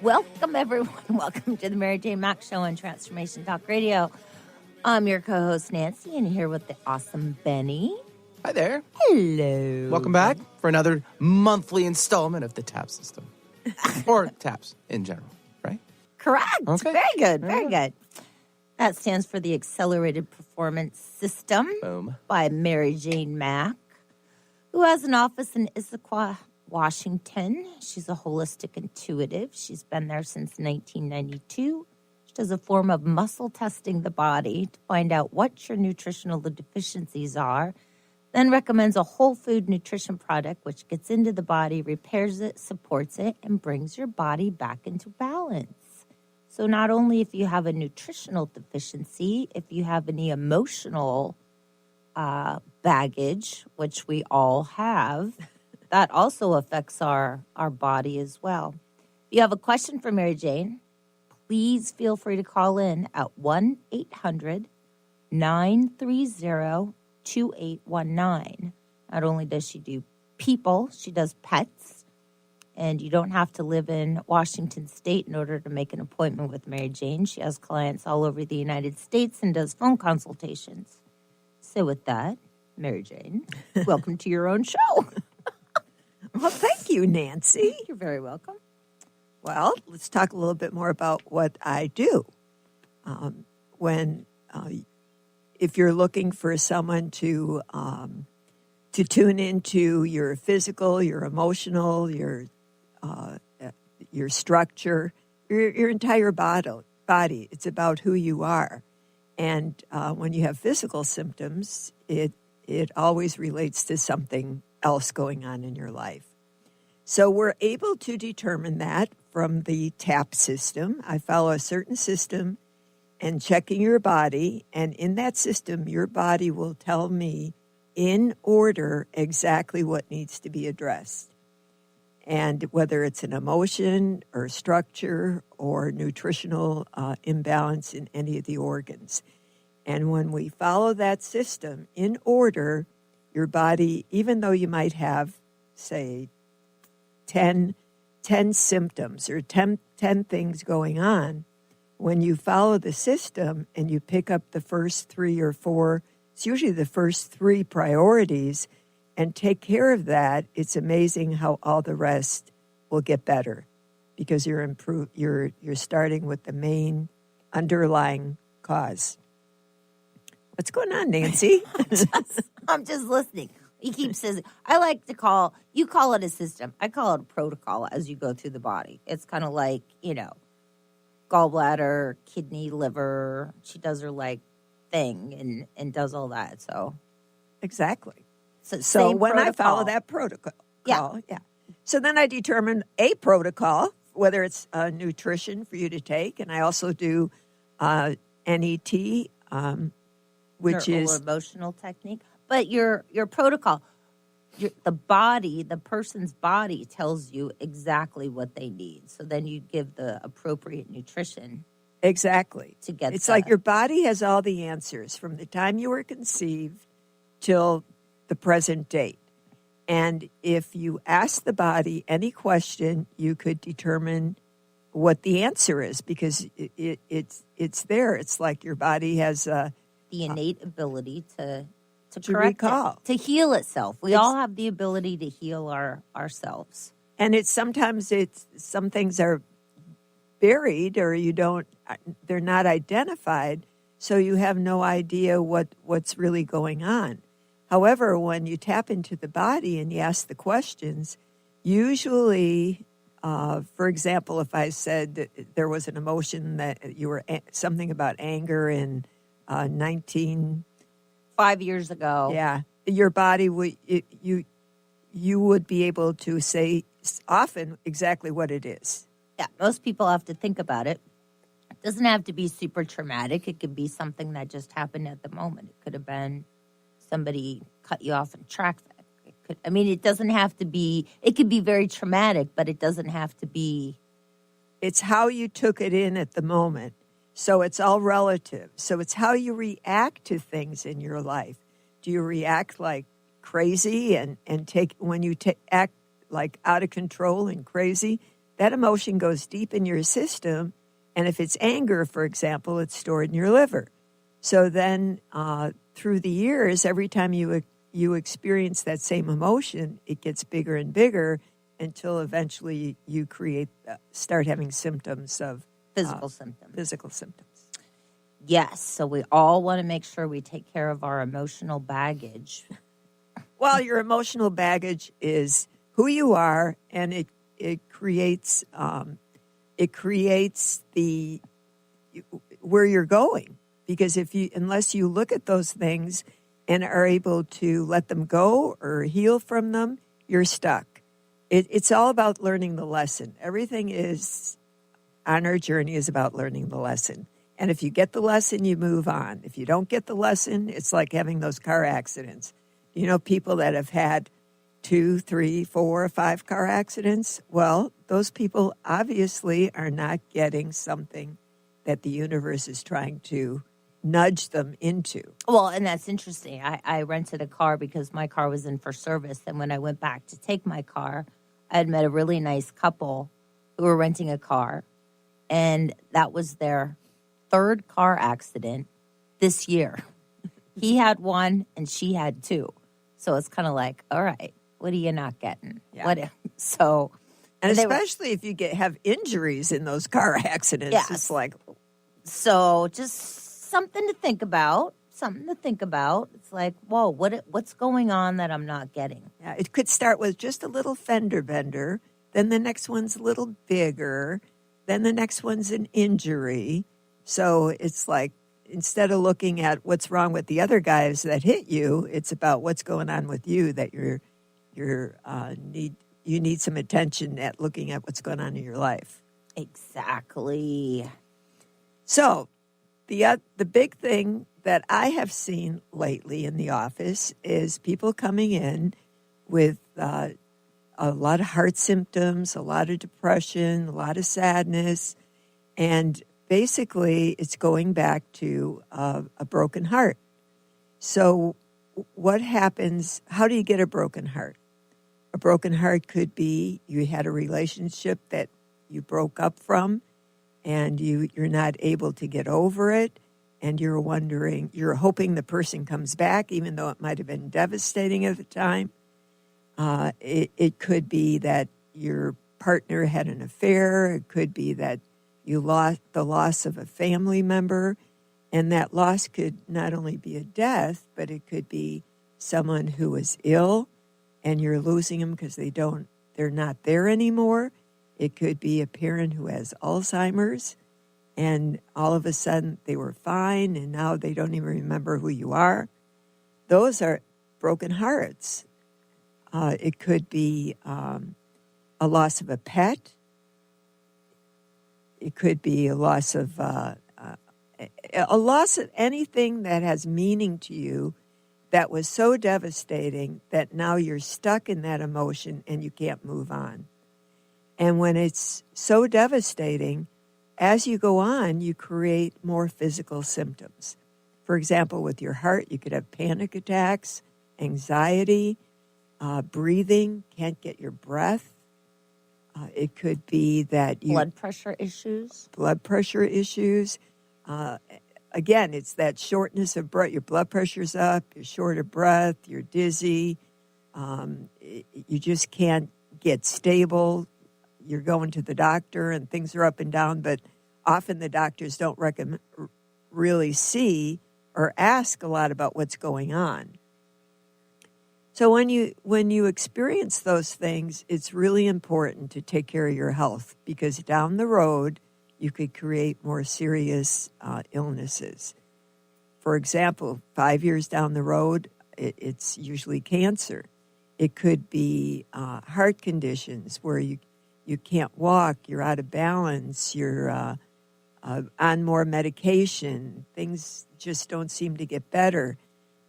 Welcome, everyone. Welcome to the Mary Jane Mack Show on Transformation Talk Radio. I'm your co-host, Nancy, and here with the awesome Benny. Hi there. Hello. Welcome back for another monthly installment of the TAP system. Or TAPS in general, right? Correct. Okay. Very good. Very good. That stands for the Accelerated Performance System. Boom. By Mary Jane Mack, who has an office in Issaquah, Washington. She's a holistic intuitive. She's been there since 1992. She does a form of muscle testing the body to find out what your nutritional deficiencies are, then recommends a whole food nutrition product which gets into the body, repairs it, supports it, and brings your body back into balance. So not only if you have a nutritional deficiency, if you have any emotional baggage, which we all have, that also affects our body as well. If you have a question for Mary Jane, please feel free to call in at 1-800-930-2819. Not only does she do people, she does pets. And you don't have to live in Washington State in order to make an appointment with Mary Jane. She has clients all over the United States and does phone consultations. So with that, Mary Jane, welcome to your own show. Well, thank you, Nancy. You're very welcome. Well, let's talk a little bit more about what I do. If you're looking for someone to tune into your physical, your emotional, your structure, your entire body, it's about who you are. And when you have physical symptoms, it always relates to something else going on in your life. So we're able to determine that from the TAP system. I follow a certain system and checking your body, and in that system, your body will tell me in order exactly what needs to be addressed. And whether it's an emotion or structure or nutritional imbalance in any of the organs. And when we follow that system in order, your body, even though you might have, say, 10 symptoms or 10 things going on, when you follow the system and you pick up the first 3 or 4, it's usually the first 3 priorities, and take care of that, it's amazing how all the rest will get better because you're starting with the main underlying cause. What's going on, Nancy? I'm just listening. He keeps saying, you call it a system. I call it a protocol as you go through the body. It's kind of like, gallbladder, kidney, liver. She does her thing and does all that. So exactly. So when protocol. I follow that protocol, yeah. So then I determine a protocol, whether it's nutrition for you to take, and I also do NET, which is emotional technique. But your protocol, the person's body tells you exactly what they need. So then you give the appropriate nutrition. Exactly. To get it's like your body has all the answers from the time you were conceived till the present date. And if you ask the body any question, you could determine what the answer is because it's there. It's like your body has the innate ability to correct recall. To heal itself. We all have the ability to heal ourselves. And some things are buried or they're not identified, so you have no idea what's really going on. However, when you tap into the body and you ask the questions, usually, for example, if I said that there was an emotion that you were something about anger in 5 years ago. Yeah, your body you would be able to say often exactly what it is. Yeah, most people have to think about it. It doesn't have to be super traumatic. It could be something that just happened at the moment. It could have been somebody cut you off in traffic. It doesn't have to be, it could be very traumatic, but it doesn't have to be. It's how you took it in at the moment. So it's all relative. So it's how you react to things in your life. Do you react like crazy and act like out of control and crazy? that emotion goes deep in your system. And if it's anger, for example, it's stored in your liver. So then through the years, every time you experience that same emotion, it gets bigger and bigger until eventually you start having symptoms of Physical symptoms. physical symptoms. Yes. So we all want to make sure we take care of our emotional baggage. Well, your emotional baggage is who you are, and it creates the where you're going. Because unless you look at those things and are able to let them go or heal from them, you're stuck. It's all about learning the lesson. Everything is on our journey is about learning the lesson. And if you get the lesson, you move on. If you don't get the lesson, it's like having those car accidents. You know, people that have had 2, 3, 4, 5 car accidents? Well, those people obviously are not getting something that the universe is trying to nudge them into. Well, and that's interesting. I rented a car because my car was in for service. And when I went back to take my car, I had met a really nice couple who were renting a car. And that was their 3rd car accident this year. He had 1 and she had 2. So it's kind of like, all right, what are you not getting? Yeah. So, and especially if you have injuries in those car accidents, yes. It's like. So just something to think about. It's like, whoa, what's going on that I'm not getting? Yeah, it could start with just a little fender bender. Then the next one's a little bigger. Then the next one's an injury. So it's like, instead of looking at what's wrong with the other guys that hit you, it's about what's going on with you that you need some attention at looking at what's going on in your life. Exactly. So the big thing that I have seen lately in the office is people coming in with a lot of heart symptoms, a lot of depression, a lot of sadness, and basically it's going back to a broken heart. So what happens? How do you get a broken heart? A broken heart could be you had a relationship that you broke up from, and you're not able to get over it, and you're hoping the person comes back, even though it might have been devastating at the time. It could be that your partner had an affair. It could be that you lost the loss of a family member, and that loss could not only be a death, but it could be someone who is ill, and you're losing them because they're not there anymore. It could be a parent who has Alzheimer's, and all of a sudden they were fine, and now they don't even remember who you are. Those are broken hearts. It could be a loss of a pet. It could be a loss of anything that has meaning to you that was so devastating that now you're stuck in that emotion and you can't move on. And when it's so devastating, as you go on, you create more physical symptoms. For example, with your heart, you could have panic attacks, anxiety, breathing, can't get your breath. It could be that blood pressure issues. Again, it's that shortness of breath. Your blood pressure's up, you're short of breath, you're dizzy, you just can't get stable. You're going to the doctor and things are up and down, but often the doctors don't really see or ask a lot about what's going on. So when you experience those things, it's really important to take care of your health, because down the road, you could create more serious illnesses. For example, 5 years down the road, it's usually cancer. It could be heart conditions where you can't walk, you're out of balance, you're on more medication, things just don't seem to get better.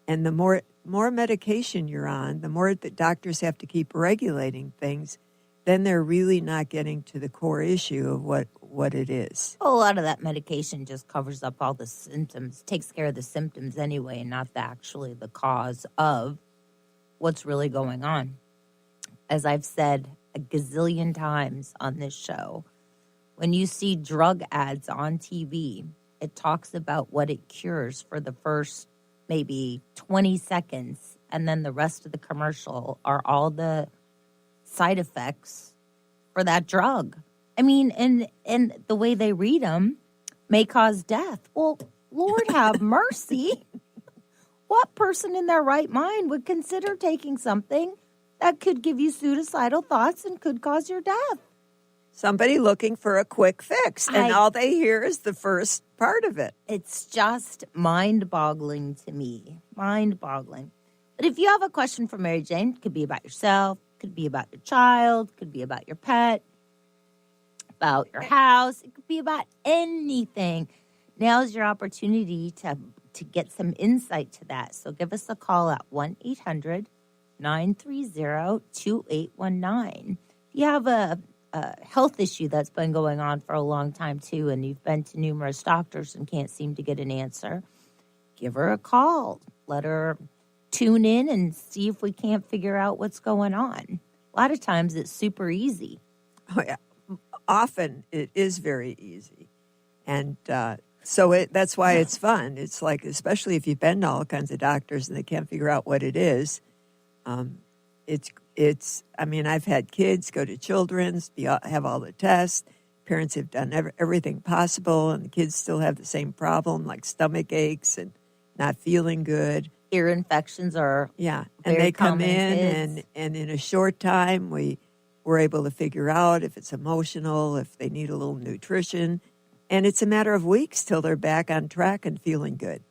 And the more medication you're on, the more that doctors have to keep regulating things, then they're really not getting to the core issue of what it is. Well, a lot of that medication just covers up all the symptoms, takes care of the symptoms anyway, and not actually the cause of what's really going on. As I've said a gazillion times on this show. When you see drug ads on TV, it talks about what it cures for the first maybe 20 seconds, and then the rest of the commercial are all the side effects for that drug. I mean, and the way they read them may cause death. Well, Lord have mercy. What person in their right mind would consider taking something that could give you suicidal thoughts and could cause your death? Somebody looking for a quick fix, and all they hear is the first part of it. It's just mind-boggling to me. Mind-boggling. But if you have a question for Mary Jane, it could be about yourself, could be about your child, could be about your pet, about your house. It could be about anything. Now's your opportunity to get some insight to that. So give us a call at 1-800-930-2819. If you have a health issue that's been going on for a long time, too, and you've been to numerous doctors and can't seem to get an answer, give her a call. Let her tune in and see if we can't figure out what's going on. A lot of times it's super easy. Oh, yeah. Often it is very easy. And that's why it's fun. It's like, especially if you've been to all kinds of doctors and they can't figure out what it is, I mean, I've had kids go to children's, have all the tests. Parents have done everything possible, and the kids still have the same problem, like stomach aches and not feeling good. Ear infections are and they come in, and in a short time, we're able to figure out if it's emotional, if they need a little nutrition, and it's a matter of weeks till they're back on track and feeling good.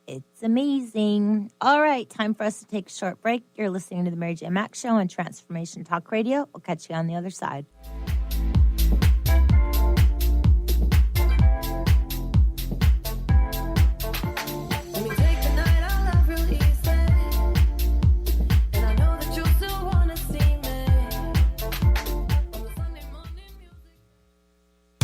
It's amazing. All right, time for us to take a short break. You're listening to the Mary Jane Mack Show on Transformation Talk Radio. We'll catch you on the other side.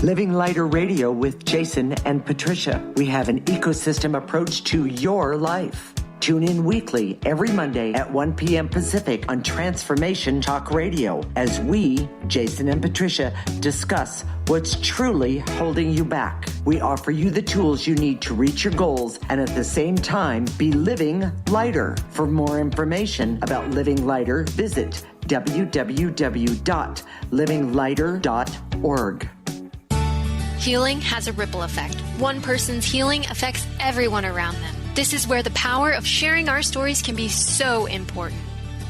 Living Lighter Radio with Jason and Patricia. We have an ecosystem approach to your life. Tune in weekly every Monday at 1 p.m. Pacific on Transformation Talk Radio as we, Jason and Patricia, discuss what's truly holding you back. We offer you the tools you need to reach your goals and at the same time be living lighter. For more information about Living Lighter, visit www.livinglighter.org. Healing has a ripple effect. One person's healing affects everyone around them. This is where the power of sharing our stories can be so important.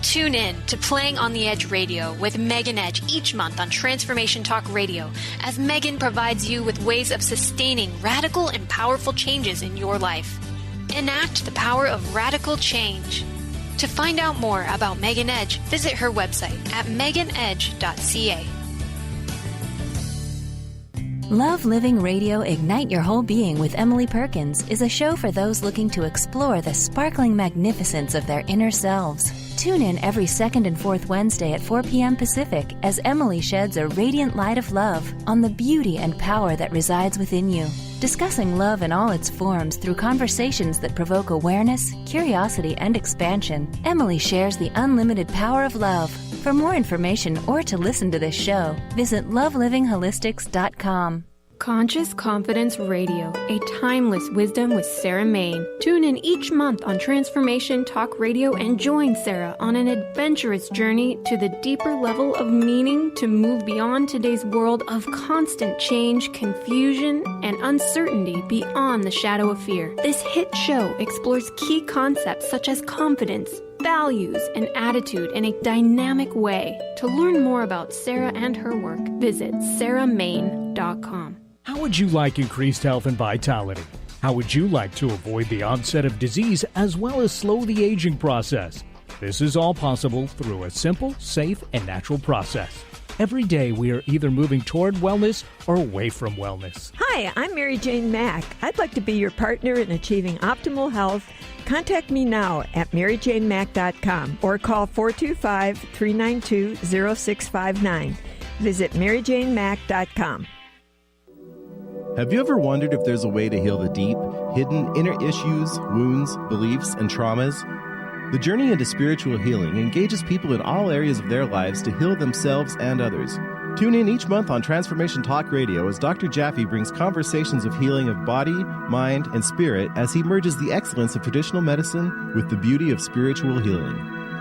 Tune in to Playing on the Edge Radio with Megan Edge each month on Transformation Talk Radio as Megan provides you with ways of sustaining radical and powerful changes in your life. Enact the power of radical change. To find out more about Megan Edge, visit her website at meganedge.ca. Love Living Radio Ignite Your Whole Being with Emily Perkins is a show for those looking to explore the sparkling magnificence of their inner selves. Tune in every second and fourth Wednesday at 4 p.m. Pacific as Emily sheds a radiant light of love on the beauty and power that resides within you. Discussing love in all its forms through conversations that provoke awareness, curiosity, and expansion, Emily shares the unlimited power of love. For more information or to listen to this show, visit loveliving.holistics.com. Conscious Confidence Radio, a timeless wisdom with Sarah Main. Tune in each month on Transformation Talk Radio and join Sarah on an adventurous journey to the deeper level of meaning to move beyond today's world of constant change, confusion, and uncertainty beyond the shadow of fear. This hit show explores key concepts such as confidence, values, and attitude in a dynamic way. To learn more about Sarah and her work, visit sarahmain.com. How would you like increased health and vitality? How would you like to avoid the onset of disease as well as slow the aging process? This is all possible through a simple, safe, and natural process. Every day we are either moving toward wellness or away from wellness. Hi, I'm Mary Jane Mack. I'd like to be your partner in achieving optimal health. Contact me now at maryjanemack.com or call 425-392-0659. Visit maryjanemack.com. Have you ever wondered if there's a way to heal the deep, hidden inner issues, wounds, beliefs, and traumas? The journey into spiritual healing engages people in all areas of their lives to heal themselves and others. Tune in each month on Transformation Talk Radio as Dr. Jaffe brings conversations of healing of body, mind, and spirit as he merges the excellence of traditional medicine with the beauty of spiritual healing.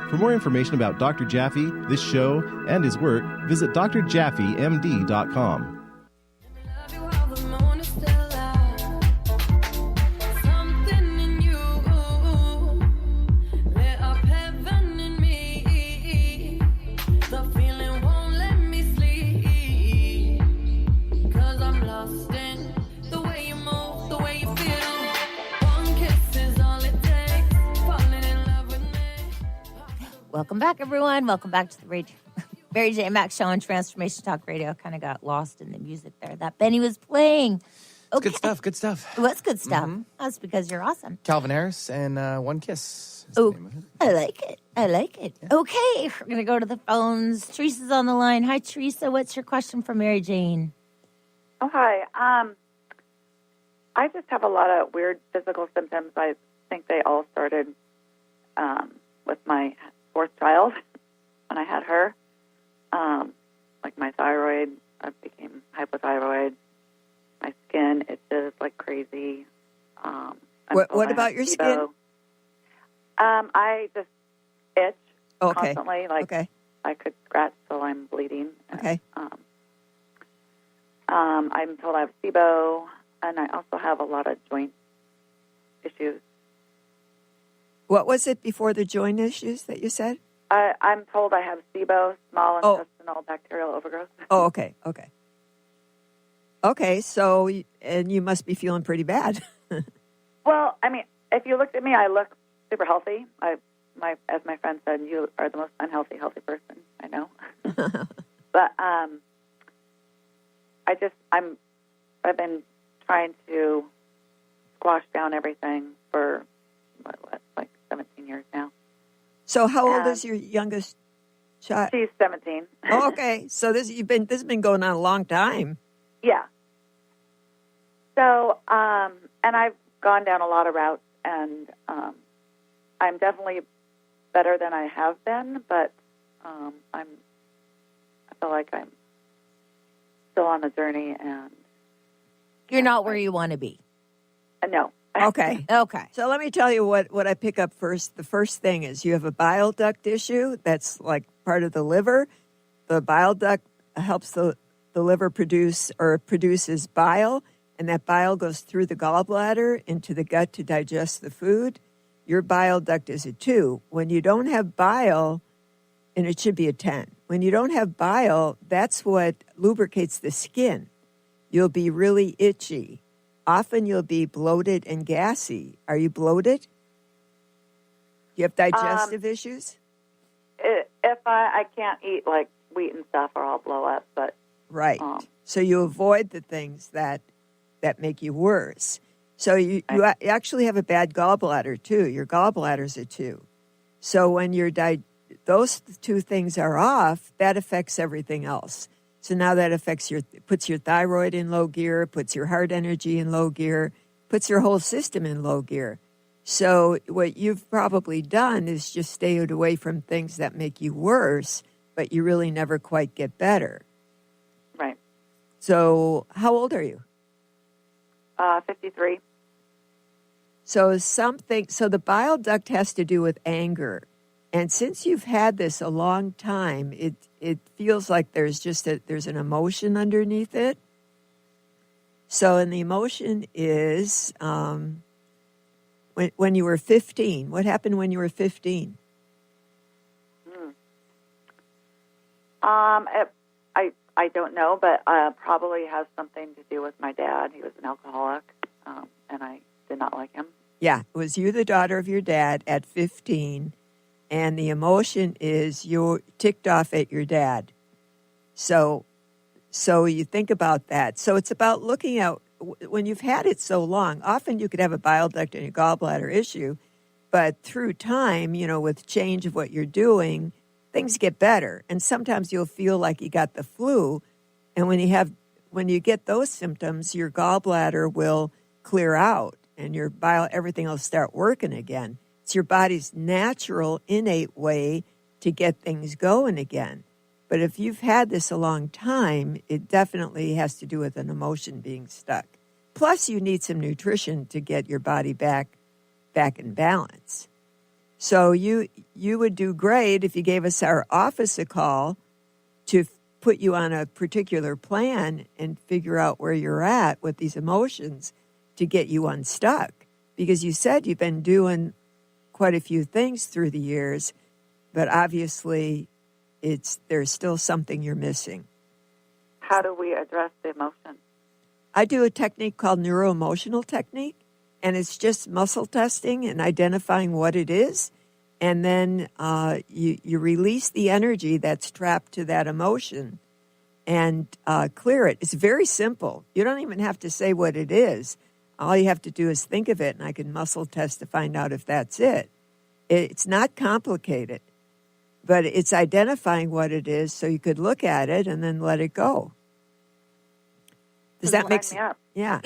For more information about Dr. Jaffe, this show, and his work, visit drjaffemd.com. Welcome back, everyone. Welcome back to the Mary Jane Mack Show on Transformation Talk Radio. Kind of got lost in the music there that Benny was playing. Okay. Good stuff. Good stuff. It was good stuff. That's because you're awesome. Calvin Harris and One Kiss. Is the name of it. I like it. I like it. Yeah. Okay, we're going to go to the phones. Teresa's on the line. Hi, Teresa. What's your question for Mary Jane? Oh, hi. I just have a lot of weird physical symptoms. I think they all started with my fourth child when I had her. Like my thyroid, I became hypothyroid. My skin itches like crazy. What about your skin? I just itch Okay. constantly. Like Okay. I could scratch till I'm bleeding. Okay. I'm told I have SIBO, and I also have a lot of joint issues. What was it before the joint issues that you said? I'm told I have SIBO, small intestinal bacterial overgrowth. Oh, okay. Okay, so, and you must be feeling pretty bad. Well, I mean, if you looked at me, I look super healthy. As my friend said, you are the most healthy person I know. But I've been trying to squash down everything for like 17 years now. So, how old is your youngest child? She's 17. Oh, okay, so this has been going on a long time. Yeah. So, and I've gone down a lot of routes, and I'm definitely better than I have been, but I feel like I'm still on the journey, and You're not where you want to be. No. Okay. Okay. So let me tell you what I pick up first. The first thing is you have a bile duct issue. That's like part of the liver. The bile duct helps the liver produces bile, and that bile goes through the gallbladder into the gut to digest the food. Your bile duct is a 2. When you don't have bile, and it should be a 10. When you don't have bile, that's what lubricates the skin. You'll be really itchy. Often you'll be bloated and gassy. Are you bloated? Do you have digestive issues? If I can't eat like wheat and stuff, or I'll blow up. But right. So you avoid the things that make you worse. So you actually have a bad gallbladder too. Your gallbladder's a 2. So when those 2 things are off, that affects everything else. So now that puts your thyroid in low gear, puts your heart energy in low gear, puts your whole system in low gear. So what you've probably done is just stayed away from things that make you worse, but you really never quite get better. Right. So how old are you? 53. So the bile duct has to do with anger. And since you've had this a long time, it feels like there's an emotion underneath it. So, and the emotion is when you were 15. What happened when you were 15? I don't know, but probably has something to do with my dad. He was an alcoholic, and I did not like him. Yeah, it was you, the daughter of your dad, at 15. And the emotion is you're ticked off at your dad. So you think about that. So it's about looking at, when you've had it so long, often you could have a bile duct and a gallbladder issue, but through time, with change of what you're doing, things get better. And sometimes you'll feel like you got the flu. And when you get those symptoms, your gallbladder will clear out and your everything will start working again. It's your body's natural, innate way to get things going again. But if you've had this a long time, it definitely has to do with an emotion being stuck. Plus, you need some nutrition to get your body back in balance. So you would do great if you gave us our office a call to put you on a particular plan and figure out where you're at with these emotions to get you unstuck. Because you said you've been doing quite a few things through the years, but obviously there's still something you're missing. How do we address the emotion? I do a technique called neuroemotional technique, and it's just muscle testing and identifying what it is. And then you release the energy that's trapped to that emotion and clear it. It's very simple. You don't even have to say what it is. All you have to do is think of it, and I can muscle test to find out if that's it. It's not complicated, but it's identifying what it is so you could look at it and then let it go. Does that make sense? Yeah.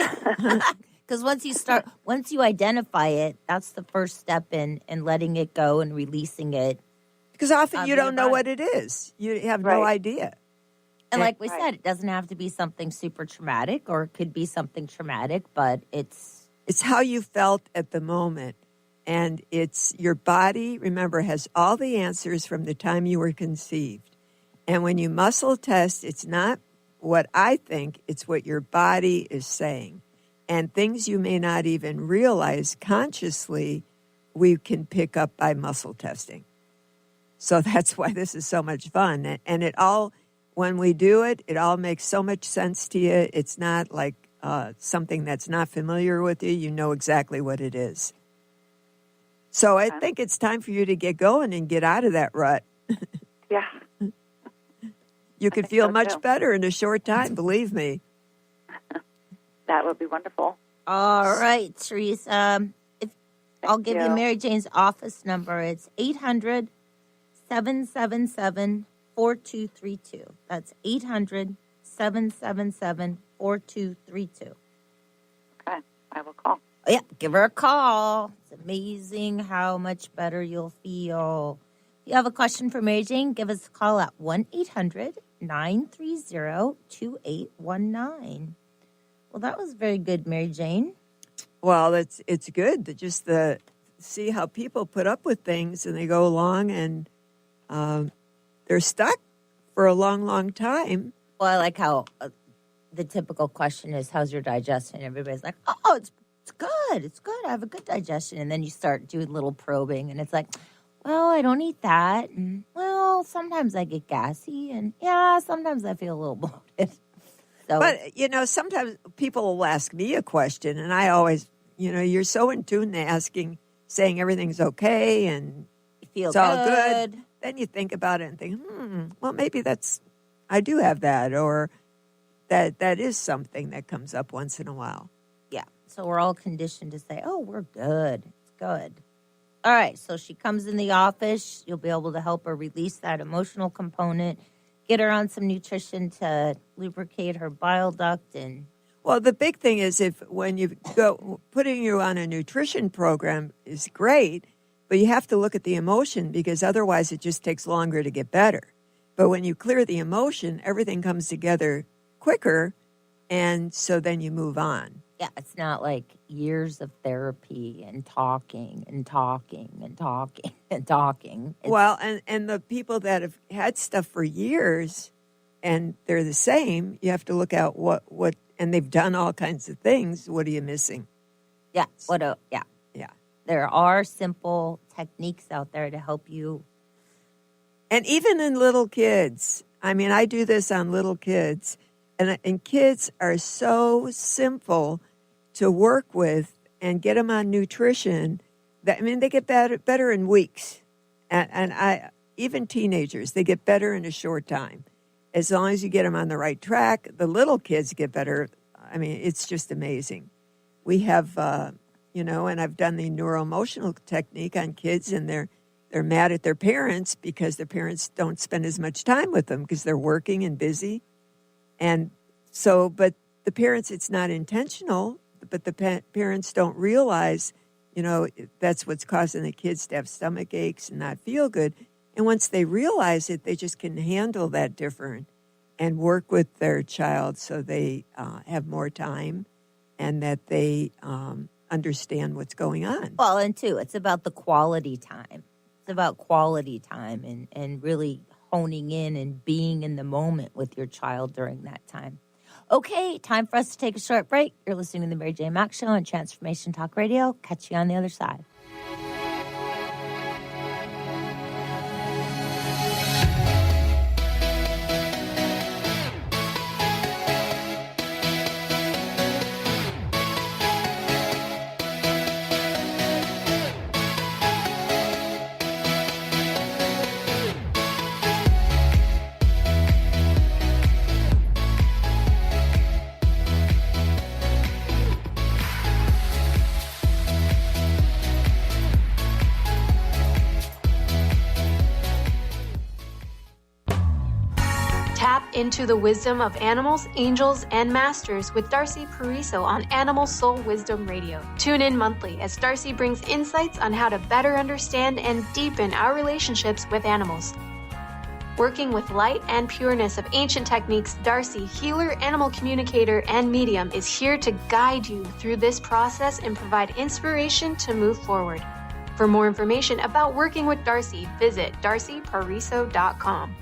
Because once you identify it, that's the first step in letting it go and releasing it. Because often you don't know what it is. You have no idea. And like we said, it doesn't have to be something super traumatic, or it could be something traumatic, but it's how you felt at the moment. And it's your body, remember, has all the answers from the time you were conceived. And when you muscle test, it's not what I think, it's what your body is saying. And things you may not even realize consciously, we can pick up by muscle testing. So that's why this is so much fun. And it all, when we do it, it all makes so much sense to you. It's not like something that's not familiar with you. You know exactly what it is. So I think it's time for you to get going and get out of that rut. Yeah. You could feel much better in a short time, believe me. That would be wonderful. All right, Teresa. I'll give you Mary Jane's office number. It's 800-777-4232. That's 800-777-4232. Okay, I will call. Yeah, give her a call. It's amazing how much better you'll feel. If you have a question for Mary Jane, give us a call at 1-800-930-2819. Well, that was very good, Mary Jane. Well, it's good to see how people put up with things and they go along and they're stuck for a long, long time. Well, I like how the typical question is, how's your digestion? Everybody's like, oh, it's good. It's good. I have a good digestion. And then you start doing little probing and it's like, well, I don't eat that. And, well, sometimes I get gassy. And, yeah, sometimes I feel a little bloated. So, but, sometimes people will ask me a question, and I always, you're so in tune to saying everything's okay and you feel it's all good. Then you think about it and think, well, maybe I do have that, or that is something that comes up once in a while. Yeah. So we're all conditioned to say, oh, we're good. It's good. All right. So she comes in the office. You'll be able to help her release that emotional component, get her on some nutrition to lubricate her bile duct. Well, the big thing is when you go, putting you on a nutrition program is great, but you have to look at the emotion because otherwise it just takes longer to get better. But when you clear the emotion, everything comes together quicker, and so then you move on. Yeah, it's not like years of therapy and talking and talking and talking and talking. Well, and the people that have had stuff for years and they're the same, you have to look at what and they've done all kinds of things. What are you missing? Yeah. Yeah. There are simple techniques out there to help you. And even in little kids. I mean, I do this on little kids. And kids are so simple to work with and get them on nutrition. They get better in weeks. And even teenagers, they get better in a short time. As long as you get them on the right track, the little kids get better. I mean, it's just amazing. We have, and I've done the neuroemotional technique on kids, and they're mad at their parents because their parents don't spend as much time with them because they're working and busy. And so, but the parents, it's not intentional, but the parents don't realize that's what's causing the kids to have stomach aches and not feel good. And once they realize it, they just can handle that different and work with their child so they have more time and that they understand what's going on. Well, and two, it's about the quality time. It's about quality time and really honing in and being in the moment with your child during that time. Okay, time for us to take a short break. You're listening to the Mary Jane Mack Show on Transformation Talk Radio. Catch you on the other side. Into the wisdom of animals, angels, and masters with Darcy Pariso on Animal Soul Wisdom Radio. Tune in monthly as Darcy brings insights on how to better understand and deepen our relationships with animals. Working with light and pureness of ancient techniques, Darcy, healer, animal communicator, and medium, is here to guide you through this process and provide inspiration to move forward. For more information about working with Darcy, visit darcypariso.com.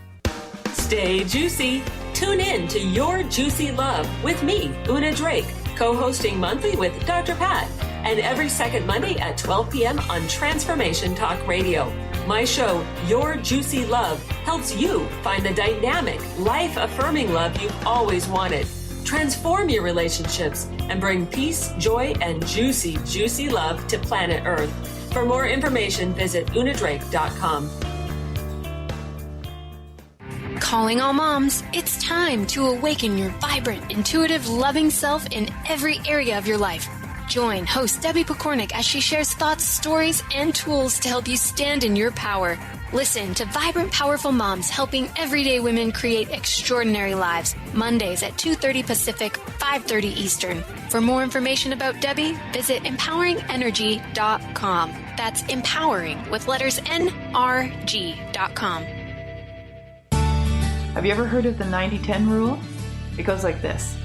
Stay juicy. Tune in to Your Juicy Love with me, Una Drake, co-hosting monthly with Dr. Pat, and every second Monday at 12 p.m. on Transformation Talk Radio. My show, Your Juicy Love, helps you find the dynamic, life-affirming love you've always wanted. Transform your relationships and bring peace, joy, and juicy, juicy love to planet Earth. For more information, visit unadrake.com. Calling all moms, it's time to awaken your vibrant, intuitive, loving self in every area of your life. Join host Debbie Pokornik as she shares thoughts, stories, and tools to help you stand in your power. Listen to Vibrant, Powerful Moms helping everyday women create extraordinary lives. Mondays at 2:30 Pacific, 5:30 Eastern. For more information about Debbie, visit empoweringenergy.com. That's empowering with letters NRG.com. Have you ever heard of the 90-10 rule? It goes like this.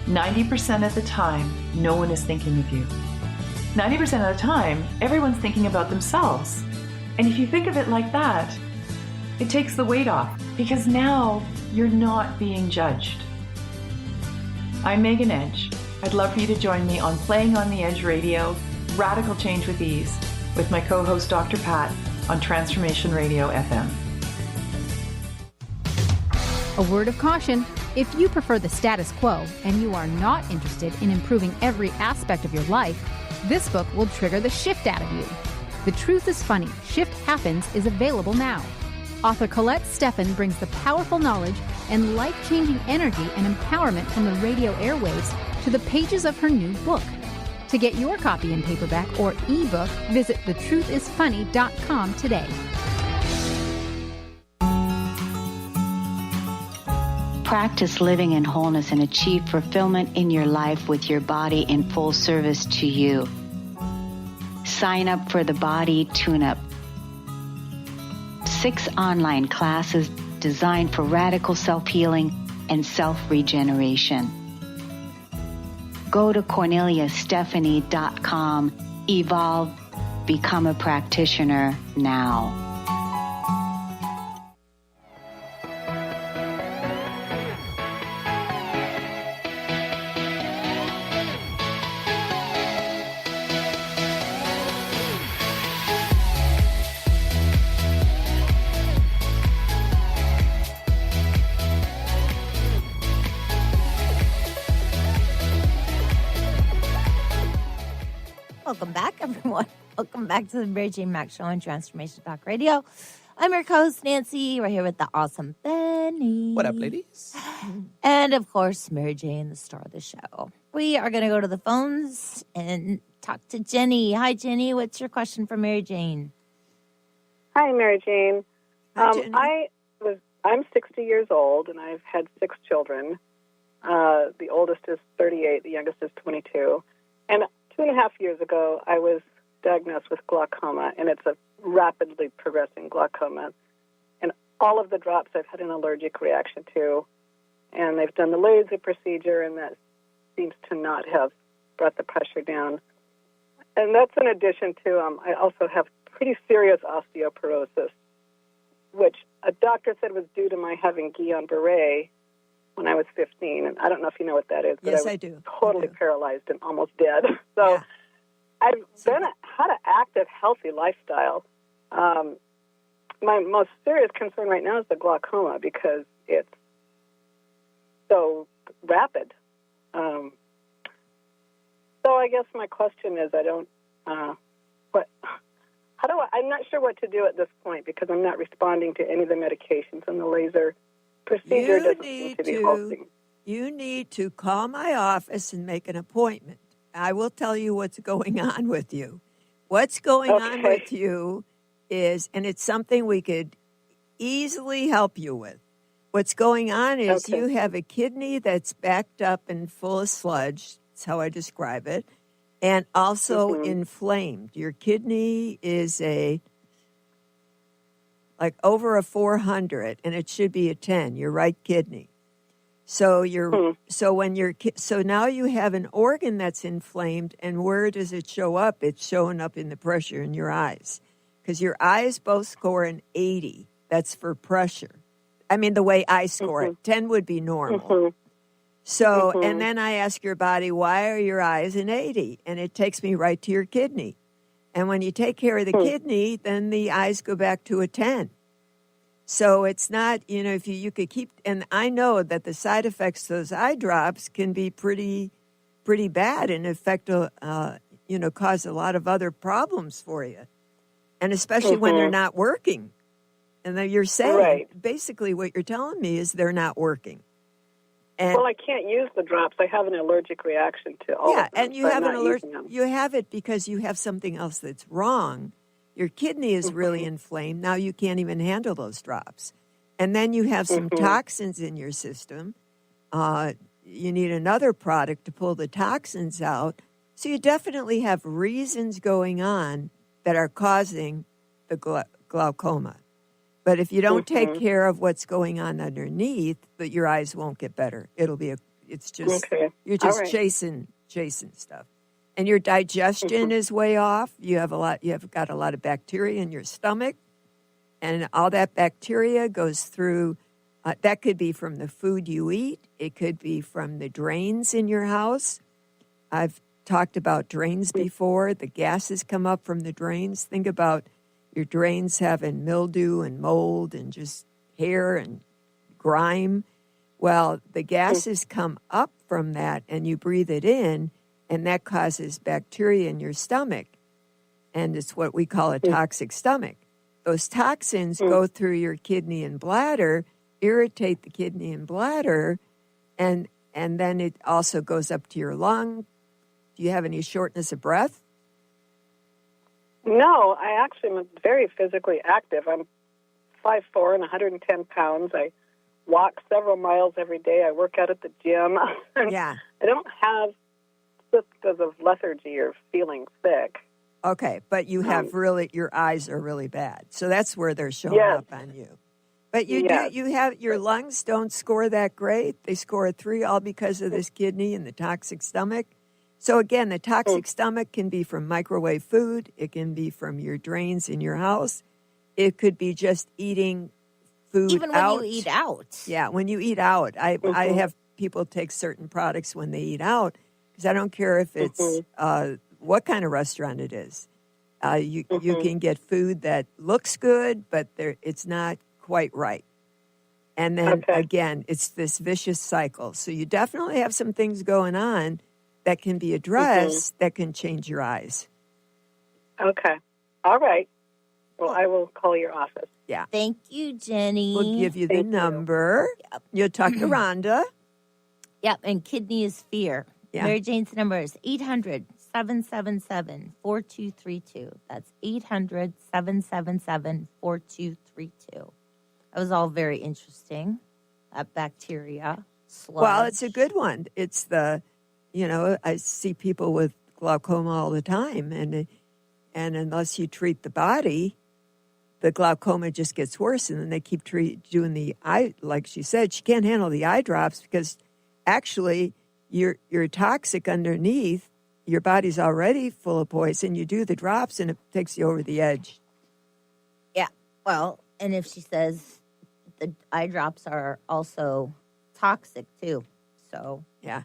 90% of the time, no one is thinking of you. 90% of the time, everyone's thinking about themselves. And if you think of it like that, it takes the weight off because now you're not being judged. I'm Megan Edge. I'd love for you to join me on Playing on the Edge Radio, Radical Change with Ease, with my co-host Dr. Pat on Transformation Radio FM. A word of caution, if you prefer the status quo and you are not interested in improving every aspect of your life, this book will trigger the shift out of you. The Truth is Funny, Shift Happens is available now. Author Colette Steffen brings the powerful knowledge and life-changing energy and empowerment from the radio airwaves to the pages of her new book. To get your copy in paperback or ebook, visit thetruthisfunny.com today. Practice living in wholeness and achieve fulfillment in your life with your body in full service to you. Sign up for the Body Tune-Up. 6 online classes designed for radical self-healing and self-regeneration. Go to CorneliaStephanie.com. Evolve. Become a practitioner now. Welcome back, everyone. Welcome back to the Mary Jane Mack Show on Transformation Talk Radio. I'm your co-host, Nancy. We're here with the awesome Benny. What up, ladies? And, of course, Mary Jane, the star of the show. We are going to go to the phones and talk to Jenny. Hi, Jenny. What's your question for Mary Jane? Hi, Mary Jane. Hi, Jenny. I'm 60 years old, and I've had 6 children. The oldest is 38. The youngest is 22. And 2.5 years ago, I was diagnosed with glaucoma, and it's a rapidly progressing glaucoma. And all of the drops I've had an allergic reaction to, and they've done the laser procedure, and that seems to not have brought the pressure down. And that's in addition to, I also have pretty serious osteoporosis, which a doctor said was due to my having Guillain-Barré when I was 15. And I don't know if you know what that is, but Yes, I was I do. totally paralyzed and almost dead. So Yeah. I've had an active, healthy lifestyle. My most serious concern right now is the glaucoma because it's so rapid. So I guess my question is, I'm not sure what to do at this point because I'm not responding to any of the medications, and the laser procedure doesn't seem to be helping. You need to call my office and make an appointment. I will tell you what's going on with you. What's going on with you is, and it's something we could easily help you with. What's going on is you have a kidney that's backed up and full of sludge. That's how I describe it. And also inflamed. Your kidney is over a 400, and it should be a 10. Your right kidney. So so now you have an organ that's inflamed, and where does it show up? It's showing up in the pressure in your eyes, because your eyes both score an 80. That's for pressure. I mean, the way I score it, 10 would be normal. So, and then I ask your body, why are your eyes an 80? And it takes me right to your kidney. And when you take care of the kidney, then the eyes go back to a 10. So it's not, if you could keep, and I know that the side effects of those eye drops can be pretty bad and affect, cause a lot of other problems for you. And especially when they're not working. And then you're saying, basically what you're telling me is they're not working. And, I can't use the drops. I have an allergic reaction to all of them. Yeah, and you have an allergic. You have it because you have something else that's wrong. Your kidney is really inflamed. Now you can't even handle those drops. And then you have some toxins in your system. You need another product to pull the toxins out. So you definitely have reasons going on that are causing the glaucoma. But if you don't take care of what's going on underneath, but your eyes won't get better. It's just you're just chasing stuff, and your digestion is way off. You have got a lot of bacteria in your stomach, and all that bacteria goes through. That could be from the food you eat. It could be from the drains in your house. I've talked about drains before. The gases come up from the drains. Think about your drains having mildew and mold and just hair and grime. Well, the gases come up from that, and you breathe it in, and that causes bacteria in your stomach. And it's what we call a toxic stomach. Those toxins go through your kidney and bladder, irritate the kidney and bladder, and then it also goes up to your lung. Do you have any shortness of breath? No, I actually am very physically active. I'm 5'4" and 110 pounds. I walk several miles every day. I work out at the gym. Yeah. I don't have symptoms of lethargy or feeling sick. Okay, but you have your eyes are really bad. So that's where they're showing up on you. But your lungs don't score that great. They score a 3 all because of this kidney and the toxic stomach. So again, the toxic stomach can be from microwave food. It can be from your drains in your house. It could be just eating food even when you eat out. Yeah, when you eat out. I have people take certain products when they eat out because I don't care if it's what kind of restaurant it is. You can get food that looks good, but it's not quite right. And then again, it's this vicious cycle. So you definitely have some things going on that can be addressed that can change your eyes. Okay. All right. Well, I will call your office. Yeah. Thank you, Jenny. We'll give you the number. Yep. You'll talk to Rhonda. Yep, and kidney is fear. Yeah. Mary Jane's number is 800-777-4232. That's 800-777-4232. That was all very interesting. That bacteria sludge. Well, it's a good one. It's I see people with glaucoma all the time, and And unless you treat the body, the glaucoma just gets worse. And then they keep doing the eye, like she said, she can't handle the eye drops because actually you're toxic underneath. Your body's already full of poison. You do the drops and it takes you over the edge. Yeah. Well, and if she says the eye drops are also toxic too. So, yeah.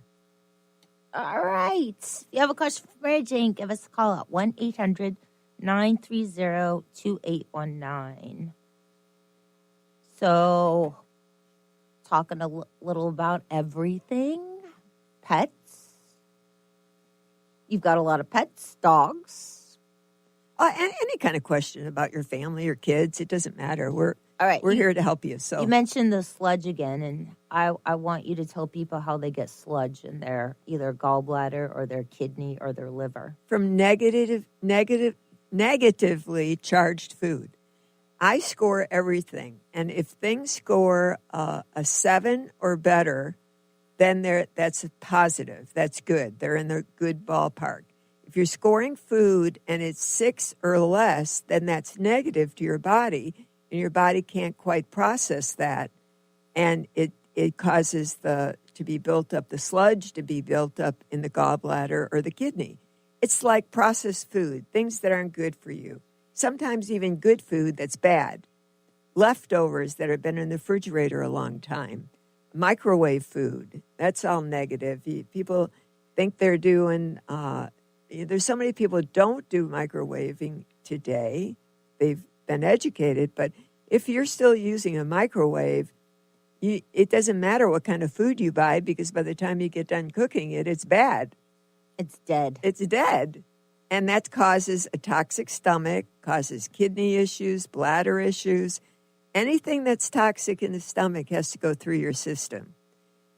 All right. If you have a question for Mary Jane, give us a call at 1-800-930-2819. So, talking a little about everything. Pets. You've got a lot of pets, dogs. Any kind of question about your family or kids, it doesn't matter. We're here to help you. So you mentioned the sludge again, and I want you to tell people how they get sludge in their either gallbladder or their kidney or their liver. From negatively charged food. I score everything, and if things score a 7 or better, then that's a positive. That's good. They're in the good ballpark. If you're scoring food and it's 6 or less, then that's negative to your body, and your body can't quite process that, and it causes to be built up, the sludge to be built up in the gallbladder or the kidney. It's like processed food, things that aren't good for you. Sometimes even good food that's bad. Leftovers that have been in the refrigerator a long time. Microwave food, that's all negative. People think they're doing, there's so many people who don't do microwaving today. They've been educated, but if you're still using a microwave, it doesn't matter what kind of food you buy because by the time you get done cooking it, it's bad. It's dead. It's dead. And that causes a toxic stomach, causes kidney issues, bladder issues. Anything that's toxic in the stomach has to go through your system.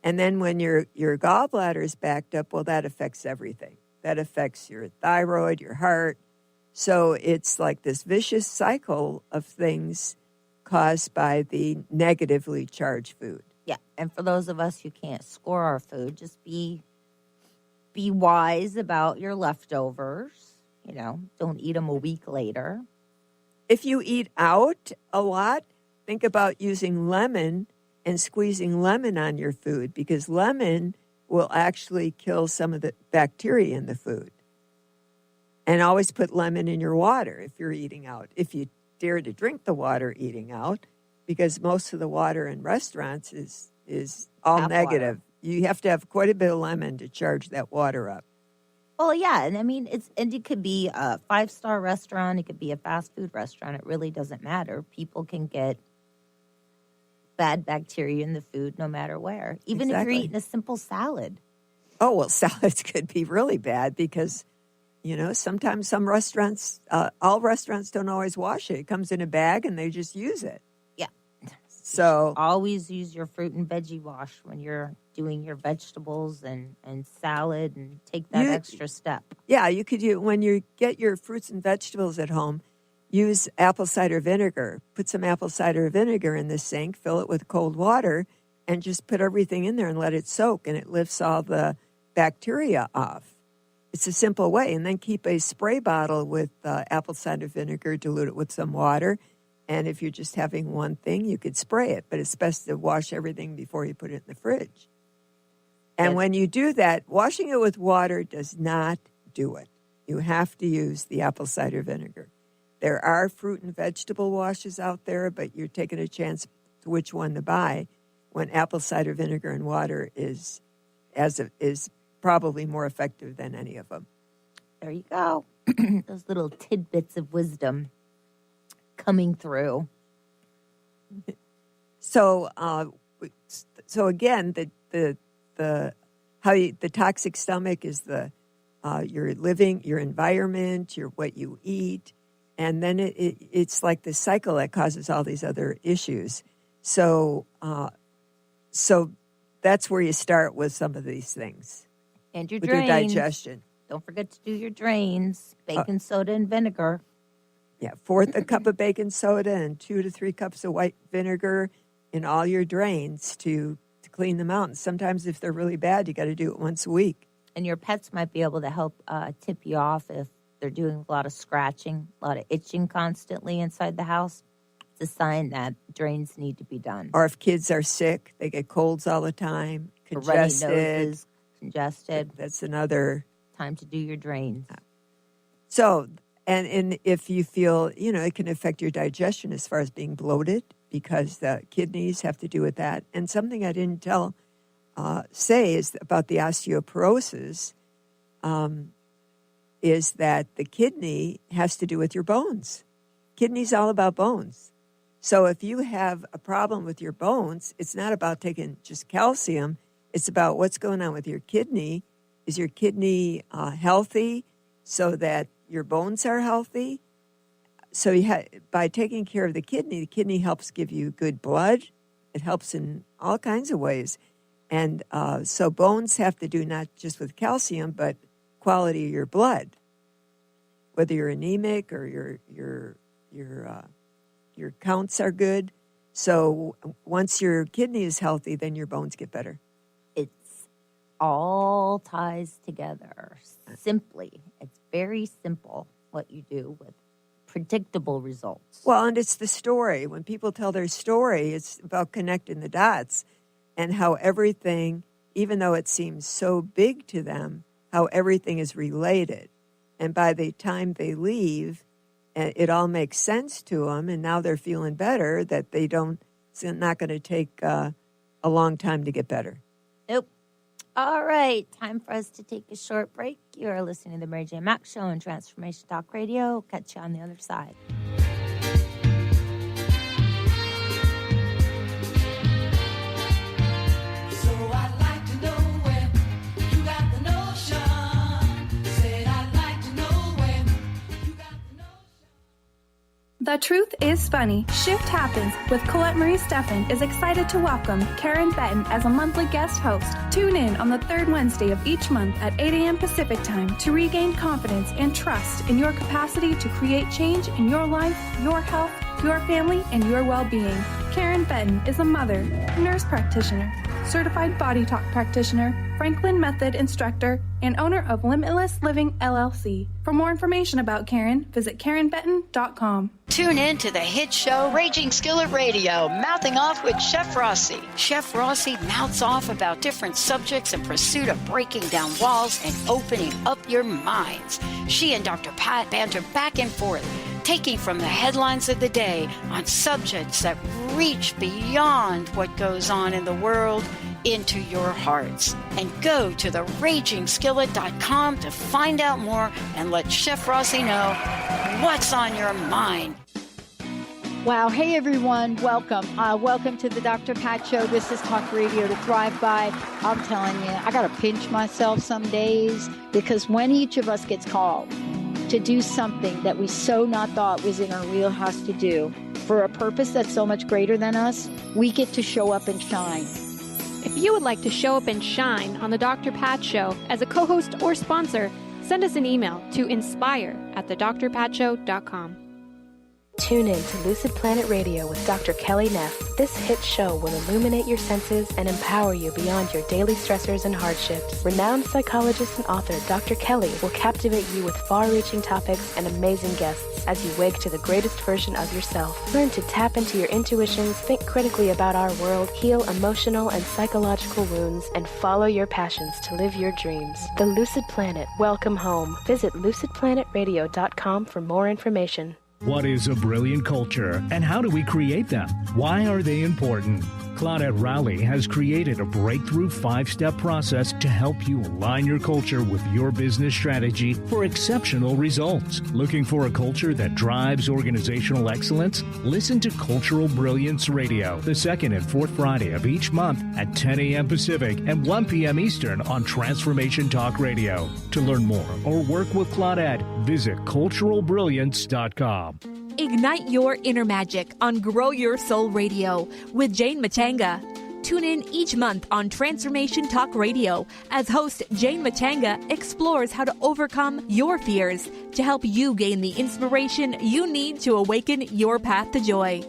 And then when your gallbladder is backed up, well, that affects everything. That affects your thyroid, your heart. So it's like this vicious cycle of things caused by the negatively charged food. Yeah, and for those of us who can't score our food, just be wise about your leftovers. Don't eat them a week later. If you eat out a lot, think about using lemon and squeezing lemon on your food because lemon will actually kill some of the bacteria in the food. And always put lemon in your water if you're eating out. If you dare to drink the water eating out, because most of the water in restaurants is all Tap negative. water. You have to have quite a bit of lemon to charge that water up. Well, yeah, and I mean, it could be a 5-star restaurant, it could be a fast food restaurant. It really doesn't matter. People can get bad bacteria in the food no matter where, even if you're eating a simple salad. Oh, well, salads could be really bad because, sometimes some restaurants, all restaurants don't always wash it. It comes in a bag and they just use it. Yeah. So always use your fruit and veggie wash when you're doing your vegetables and salad and take that extra step. Yeah, you could when you get your fruits and vegetables at home, use apple cider vinegar. Put some apple cider vinegar in the sink, fill it with cold water, and just put everything in there and let it soak, and it lifts all the bacteria off. It's a simple way. And then keep a spray bottle with apple cider vinegar, dilute it with some water. And if you're just having one thing, you could spray it. But it's best to wash everything before you put it in the fridge. And when you do that, washing it with water does not do it. You have to use the apple cider vinegar. There are fruit and vegetable washes out there, but you're taking a chance to which one to buy when apple cider vinegar and water is probably more effective than any of them. There you go. Those little tidbits of wisdom coming through. So again, the toxic stomach is your living, your environment, what you eat, and then it's like the cycle that causes all these other issues. So that's where you start with some of these things. And your with drains. Your digestion. Don't forget to do your drains. Baking soda and vinegar. Yeah, fourth a cup of baking soda and 2 to 3 cups of white vinegar in all your drains to clean them out. And sometimes if they're really bad, you got to do it once a week. And your pets might be able to help tip you off if they're doing a lot of scratching, a lot of itching constantly inside the house, it's a sign that drains need to be done. Or if kids are sick, they get colds all the time, congested. Runny noses, congested. That's another time to do your drains. So, and if you feel, it can affect your digestion as far as being bloated, because the kidneys have to do with that. And something I didn't say is about the osteoporosis, is that the kidney has to do with your bones. Kidney's all about bones. So if you have a problem with your bones, it's not about taking just calcium. It's about what's going on with your kidney. Is your kidney healthy so that your bones are healthy? So by taking care of the kidney helps give you good blood. It helps in all kinds of ways. And so bones have to do not just with calcium, but quality of your blood. Whether you're anemic or your counts are good. So once your kidney is healthy, then your bones get better. It's all ties together. Simply. It's very simple what you do with predictable results. Well, and it's the story. When people tell their story, it's about connecting the dots and how everything, even though it seems so big to them, how everything is related. And by the time they leave, it all makes sense to them, and now they're feeling better, that it's not going to take a long time to get better. Nope. All right, time for us to take a short break. You are listening to the Mary Jane Mack Show on Transformation Talk Radio. Catch you on the other side. The Truth is Funny. Shift Happens with Colette Marie Steffen is excited to welcome Karen Benton as a monthly guest host. Tune in on the third Wednesday of each month at 8 a.m. Pacific Time to regain confidence and trust in your capacity to create change in your life, your health, your family, and your well-being. Karen Benton is a mother, nurse practitioner, certified body talk practitioner, Franklin Method instructor, and owner of Limitless Living LLC. For more information about Karen, visit KarenBenton.com. Tune in to the hit show Raging Skillet Radio, Mouthing Off with Chef Rossi. Chef Rossi mouths off about different subjects in pursuit of breaking down walls and opening up your minds. She and Dr. Pat banter back and forth, taking from the headlines of the day on subjects that reach beyond what goes on in the world into your hearts. And go to theragingskillet.com to find out more and let Chef Rossi know what's on your mind. Wow. Hey, everyone. Welcome. Welcome to the Dr. Pat Show. This is Talk Radio to Thrive By. I'm telling you, I got to pinch myself some days, because when each of us gets called to do something that we so not thought was in our wheelhouse to do for a purpose that's so much greater than us, we get to show up and shine. If you would like to show up and shine on the Dr. Pat Show as a co-host or sponsor, send us an email to inspire@thedrpatshow.com. Tune in to Lucid Planet Radio with Dr. Kelly Neff. This hit show will illuminate your senses and empower you beyond your daily stressors and hardships. Renowned psychologist and author Dr. Kelly will captivate you with far-reaching topics and amazing guests as you wake to the greatest version of yourself. Learn to tap into your intuitions, think critically about our world, heal emotional and psychological wounds, and follow your passions to live your dreams. The Lucid Planet. Welcome home. Visit lucidplanetradio.com for more information. What is a brilliant culture, and how do we create them? Why are they important? Claudette Rowley has created a breakthrough 5-step process to help you align your culture with your business strategy for exceptional results. Looking for a culture that drives organizational excellence? Listen to Cultural Brilliance Radio, the second and fourth Friday of each month at 10 a.m. Pacific and 1 p.m. Eastern on Transformation Talk Radio. To learn more or work with Claudette, visit culturalbrilliance.com. Ignite your inner magic on Grow Your Soul Radio with Jane Matanga. Tune in each month on Transformation Talk Radio as host Jane Matanga explores how to overcome your fears to help you gain the inspiration you need to awaken your path to joy.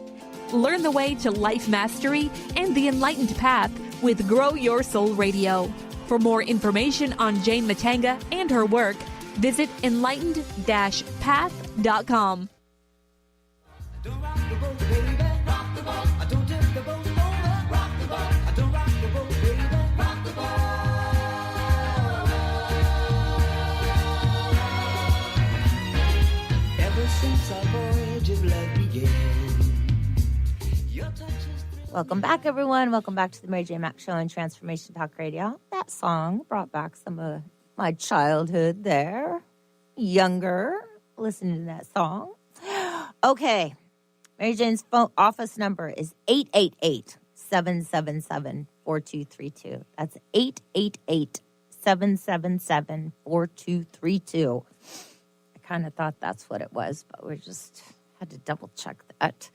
Learn the way to life mastery and the enlightened path with Grow Your Soul Radio. For more information on Jane Matanga and her work, Visit enlightened-path.com. Welcome back, everyone. Welcome back to the Mary Jane Mack Show on Transformation Talk Radio. That song brought back some of my childhood there. Younger, listening to that song. Okay. Mary Jane's phone office number is 888-777-4232. That's 888-777-4232. I kind of thought that's what it was, but we just had to double check that.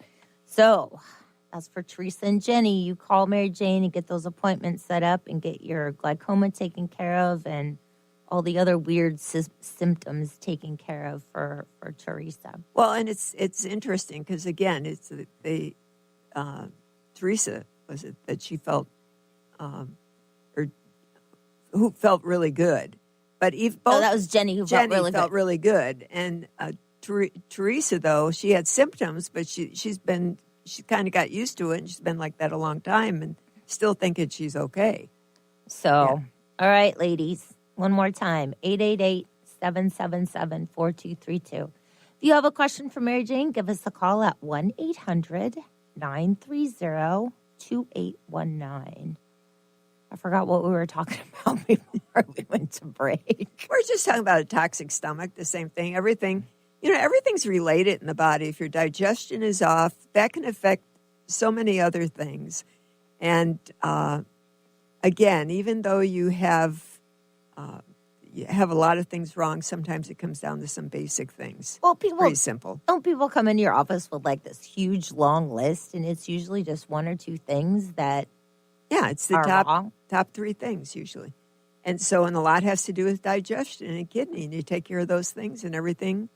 So, as for Teresa and Jenny, you call Mary Jane and get those appointments set up and get your glaucoma taken care of and all the other weird symptoms taken care of for Teresa. Well, and it's interesting because, again, it's Teresa, was it, that she felt, or who felt really good. But that was Jenny who felt really good. And Teresa, though, she had symptoms, but she kind of got used to it, and she's been like that a long time and still thinking she's okay. So, All right, ladies, one more time, 888-777-4232. If you have a question for Mary Jane, give us a call at 1-800-930-2819. I forgot what we were talking about before we went to break. We're just talking about a toxic stomach, the same thing. Everything's related in the body. If your digestion is off, that can affect so many other things. And again, even though you have a lot of things wrong, sometimes it comes down to some basic things. Well, pretty simple. Don't people come into your office with like this huge long list, and it's usually just one or two things that it's the top three things usually. And a lot has to do with digestion and kidney, and you take care of those things, and everything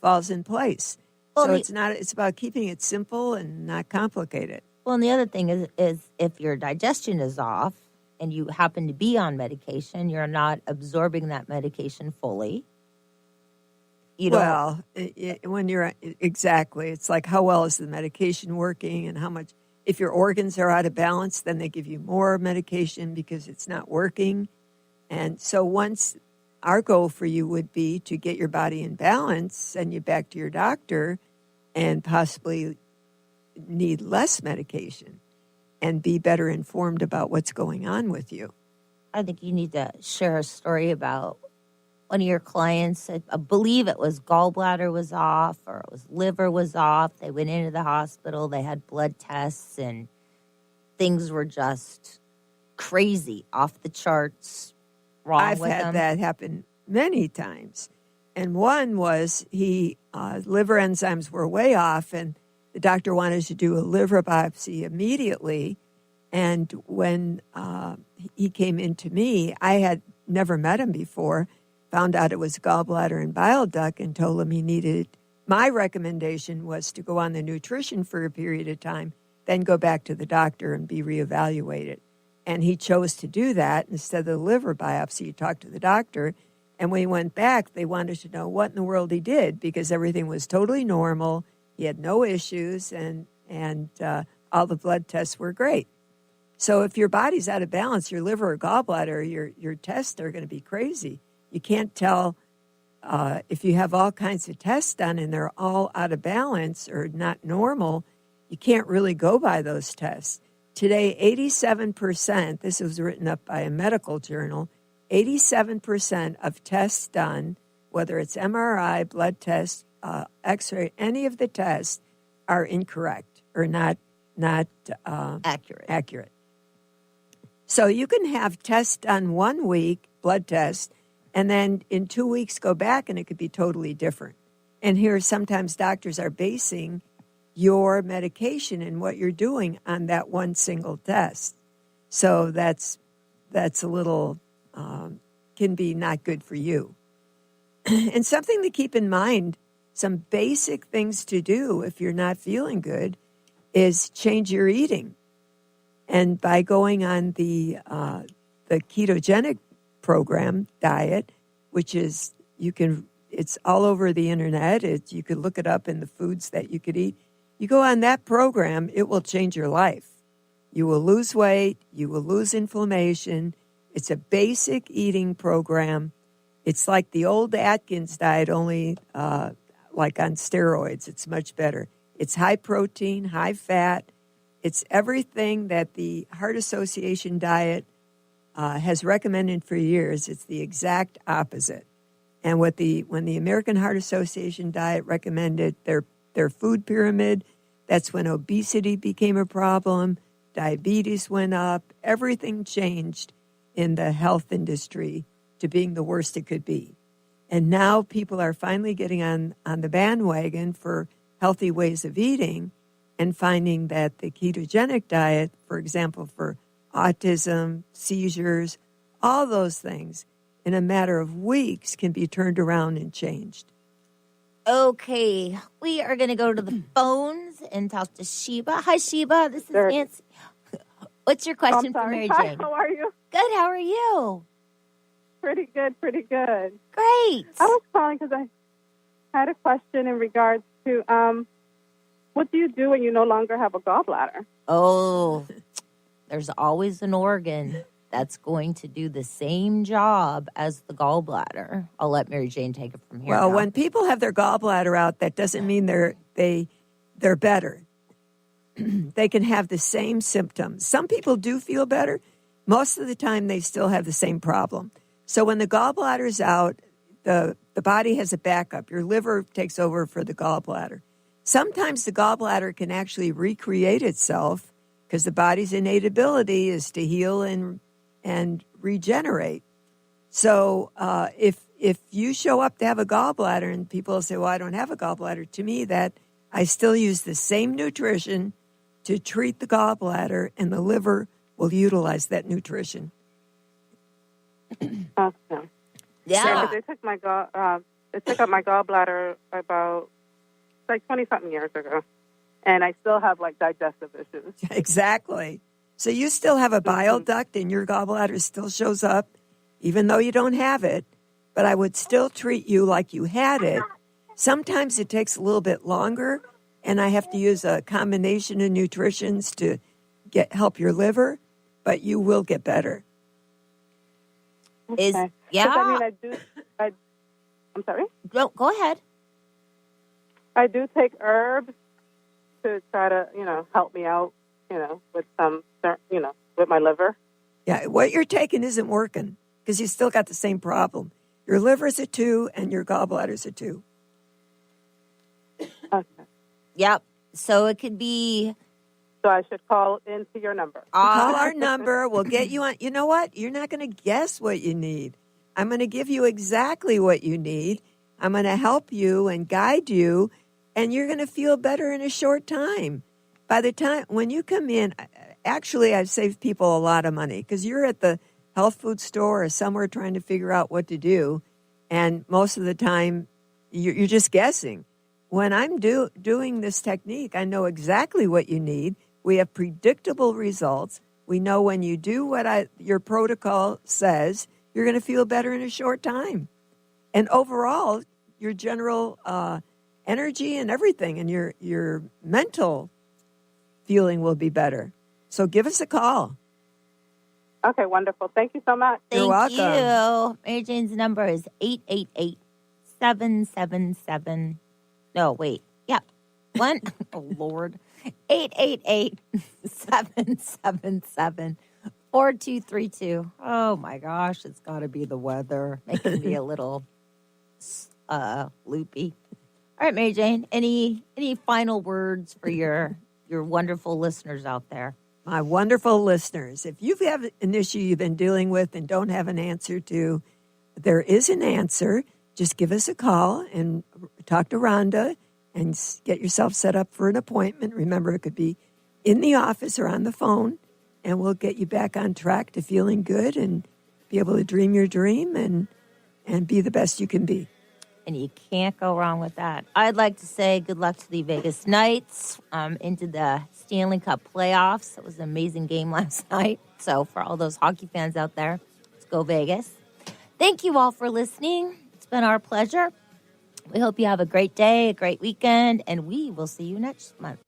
falls in place. Well, it's about keeping it simple and not complicated. Well, and the other thing is if your digestion is off and you happen to be on medication, you're not absorbing that medication fully. When you're exactly, it's like how well is the medication working and how much. If your organs are out of balance, then they give you more medication because it's not working. And so once our goal for you would be to get your body in balance, send you back to your doctor, and possibly need less medication and be better informed about what's going on with you. I think you need to share a story about one of your clients. I believe it was gallbladder was off or it was liver was off. They went into the hospital. They had blood tests and things were just crazy, off the charts, wrong I've with had them. that happen many times. And one was liver enzymes were way off, and the doctor wanted to do a liver biopsy immediately. And when he came into me, I had never met him before, found out it was gallbladder and bile duct, and told him he needed, my recommendation was to go on the nutrition for a period of time, then go back to the doctor and be reevaluated. And he chose to do that instead of the liver biopsy. He talked to the doctor, and when he went back, they wanted to know what in the world he did because everything was totally normal. He had no issues, and all the blood tests were great. So if your body's out of balance, your liver or gallbladder, your tests are going to be crazy. You can't tell if you have all kinds of tests done and they're all out of balance or not normal, you can't really go by those tests. Today, 87%, this was written up by a medical journal, 87% of tests done, whether it's MRI, blood tests, X-ray, any of the tests are incorrect or not accurate. So you can have tests done 1 week, blood tests, and then in 2 weeks go back and it could be totally different. And here sometimes doctors are basing your medication and what you're doing on that one single test. So that's a little, can be not good for you. And something to keep in mind, some basic things to do if you're not feeling good is change your eating. And by going on the ketogenic program diet, which is It's all over the internet. You could look it up in the foods that you could eat. You go on that program, it will change your life. You will lose weight. You will lose inflammation. It's a basic eating program. It's like the old Atkins diet, only like on steroids. It's much better. It's high protein, high fat. It's everything that the Heart Association diet has recommended for years. It's the exact opposite. And when the American Heart Association diet recommended their food pyramid, that's when obesity became a problem, diabetes went up, everything changed in the health industry to being the worst it could be. And now people are finally getting on the bandwagon for healthy ways of eating and finding that the ketogenic diet, for example, for autism, seizures, all those things, in a matter of weeks can be turned around and changed. Okay, we are going to go to the phones and talk to Sheba. Hi, Sheba. This is Nancy. What's your question for Mary Jane? Hi, how are you? Good. How are you? Pretty good, pretty good. Great. I was calling because I had a question in regards to what do you do when you no longer have a gallbladder? Oh, there's always an organ that's going to do the same job as the gallbladder. I'll let Mary Jane take it from here. Well, now. when people have their gallbladder out, that doesn't mean they're better. They can have the same symptoms. Some people do feel better. Most of the time, they still have the same problem. So when the gallbladder is out, the body has a backup. Your liver takes over for the gallbladder. Sometimes the gallbladder can actually recreate itself because the body's innate ability is to heal and regenerate. So if you show up to have a gallbladder and people say, well, I don't have a gallbladder, to me, that I still use the same nutrition to treat the gallbladder, and the liver will utilize that nutrition. Awesome. Yeah, they took my they took out my gallbladder about 20-something years ago, and I still have digestive issues. Exactly. So you still have a bile duct, and your gallbladder still shows up, even though you don't have it. But I would still treat you like you had it. Sometimes it takes a little bit longer, and I have to use a combination of nutritions to help your liver, but you will get better. Okay. I'm sorry? Go ahead. I do take herbs to try to, help me out, with some, with my liver. Yeah, what you're taking isn't working because you still got the same problem. Your liver's a 2 and your gallbladder's a 2. Okay. Yep. So it could be. So I should call into your number. Call our number. We'll get you on. You know what? You're not going to guess what you need. I'm going to give you exactly what you need. I'm going to help you and guide you, and you're going to feel better in a short time. By the time when you come in, actually, I've saved people a lot of money because you're at the health food store or somewhere trying to figure out what to do, and most of the time, you're just guessing. When I'm doing this technique, I know exactly what you need. We have predictable results. We know when you do what your protocol says, you're going to feel better in a short time. And overall, your general energy and everything and your mental feeling will be better. So give us a call. Okay, wonderful. Thank you so much. You're welcome. Thank you. Mary Jane's number is 888-777. No, wait. Yep. One. Oh, Lord. 888-777-4232. Oh, my gosh. It's got to be the weather making me a little loopy. All right, Mary Jane, any final words for your wonderful listeners out there? My wonderful listeners, if you have an issue you've been dealing with and don't have an answer to, there is an answer. Just give us a call and talk to Rhonda and get yourself set up for an appointment. Remember, it could be in the office or on the phone, and we'll get you back on track to feeling good and be able to dream your dream and be the best you can be. And you can't go wrong with that. I'd like to say good luck to the Vegas Knights into the Stanley Cup playoffs. It was an amazing game last night. So for all those hockey fans out there, let's go Vegas. Thank you all for listening. It's been our pleasure. We hope you have a great day, a great weekend, and we will see you next month.